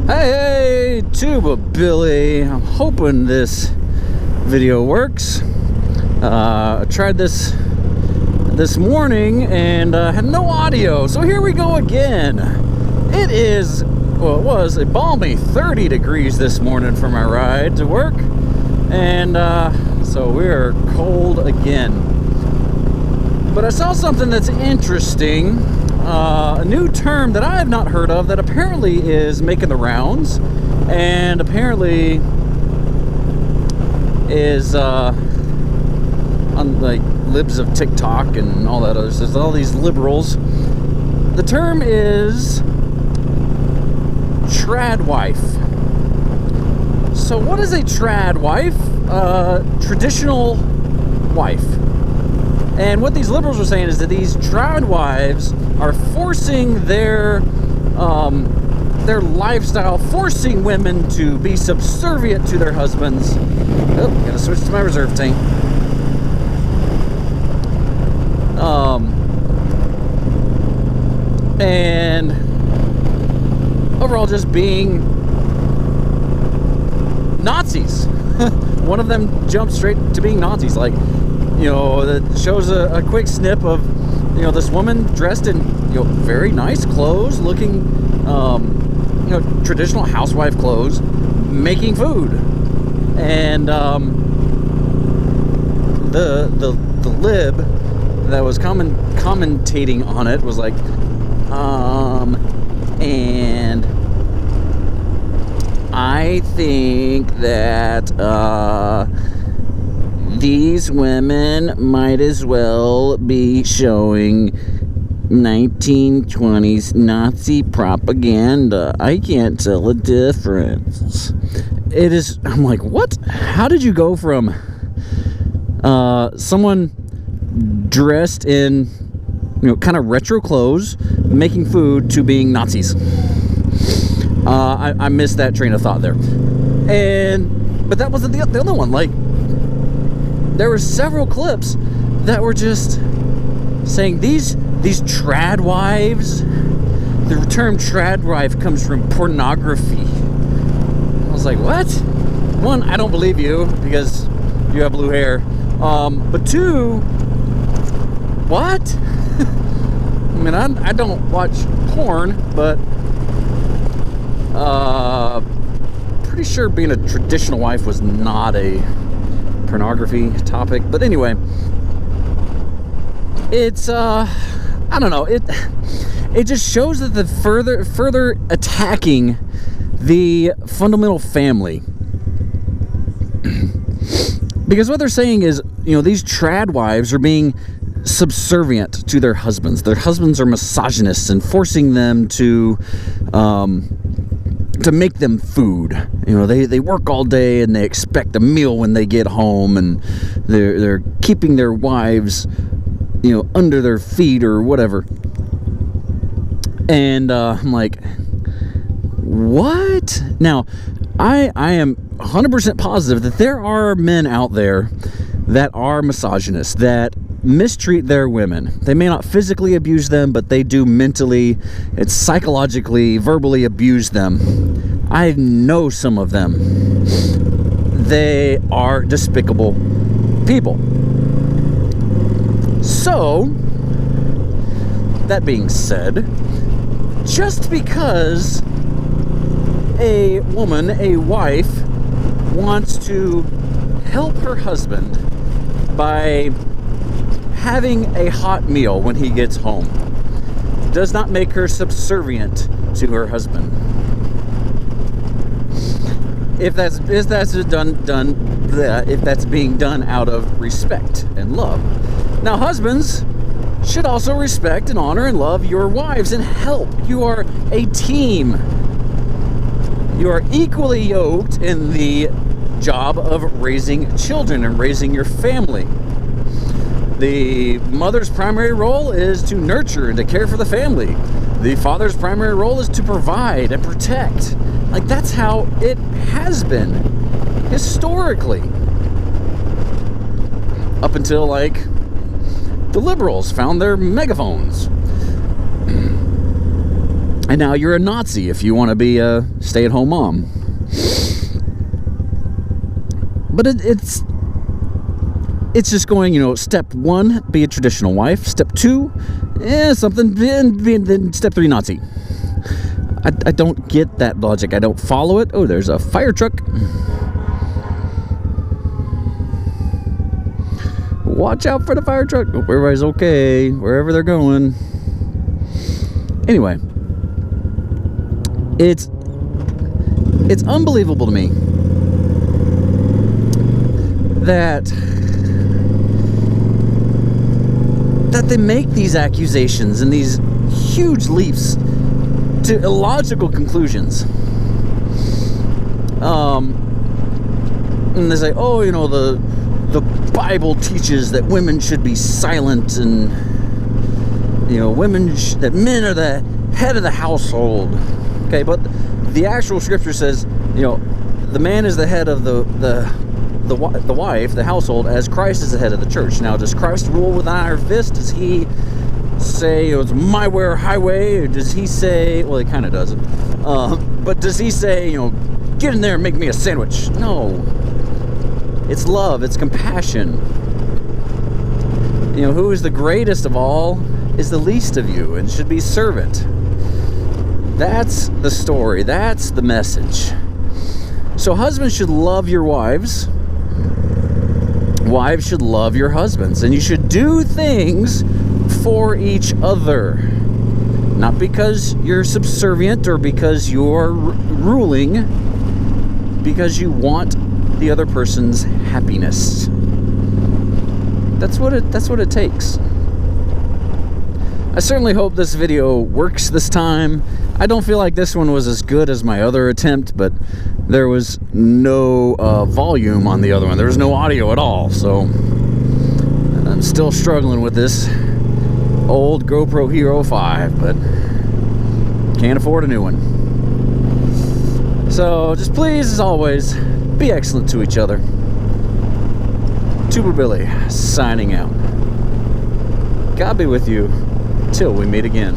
Hey, Tuba Billy. I'm hoping this video works. I tried this morning and had no audio, so here we go again. It was a balmy 30 degrees this morning for my ride to work, and so we're cold again. But I saw something that's interesting. A new term that I have not heard of that apparently is making the rounds, and apparently is on like libs of TikTok and all that other stuff. There's all these liberals. The term is trad wife. So what is a trad wife? Traditional wife. And what these liberals are saying is that these trad wives are forcing their lifestyle, forcing women to be subservient to their husbands. Oh, gotta switch to my reserve tank. And overall just being Nazis. One of them jumped straight to being Nazis. Like, you know, that shows a quick snip of, you know, this woman dressed in, you know, very nice clothes, looking, you know, traditional housewife clothes, making food. And the lib that was commentating on it was like, and I think that these women might as well be showing 1920s Nazi propaganda. I can't tell a difference. It is, I'm like, what? How did you go from someone dressed in, you know, kind of retro clothes, making food, to being Nazis? I missed that train of thought there. But that wasn't the other one. Like, there were several clips that were just saying these trad wives. The term trad wife comes from pornography. I was like, what? One, I don't believe you because you have blue hair. But two, what? I mean, I don't watch porn, but pretty sure being a traditional wife was not a pornography topic. But anyway, it's I don't know, it just shows that the further attacking the fundamental family. Because what they're saying is, you know, these trad wives are being subservient to their husbands. Their husbands are misogynists and forcing them to make them food. You know, they work all day and they expect a meal when they get home, and they're keeping their wives, you know, under their feet or whatever. And I'm like, what? Now, I am 100% positive that there are men out there that are misogynists, that mistreat their women. They may not physically abuse them, but they do mentally, it's psychologically, verbally abuse them. I know some of them. They are despicable people. So, that being said, just because a woman, a wife, wants to help her husband by having a hot meal when he gets home, does not make her subservient to her husband. If that's being done out of respect and love. Now, husbands should also respect and honor and love your wives and help. You are a team. You are equally yoked in the job of raising children and raising your family. The mother's primary role is to nurture and to care for the family. The father's primary role is to provide and protect. Like, that's how it has been historically. Up until, like, the liberals found their megaphones. And now you're a Nazi if you want to be a stay-at-home mom. But it's just going, you know, step 1, be a traditional wife. Step 2, something. Then step 3, Nazi. I don't get that logic. I don't follow it. Oh, there's a fire truck. Watch out for the fire truck. Hope everybody's okay wherever they're going. Anyway, it's unbelievable to me that they make these accusations and these huge leaps to illogical conclusions. And they say, oh, you know, the Bible teaches that women should be silent, and you know, that men are the head of the household. Okay, but the actual scripture says, you know, the man is the head of the wife, the household, as Christ is the head of the church. Now, does Christ rule with an iron fist? Does he say, it's my way or highway? Or does he say, well, he kind of doesn't, but does he say, you know, get in there and make me a sandwich? No. It's love, it's compassion. You know, who is the greatest of all is the least of you and should be servant. That's the story, that's the message. So husbands should love your wives. Wives should love your husbands, and you should do things for each other. Not because you're subservient or because you're ruling, because you want the other person's happiness. That's what it takes. I certainly hope this video works this time. I don't feel like this one was as good as my other attempt, but there was no volume on the other one. There was no audio at all, so I'm still struggling with this old GoPro Hero 5, but can't afford a new one. So just please, as always, be excellent to each other. Tuber Billy, signing out. God be with you till we meet again.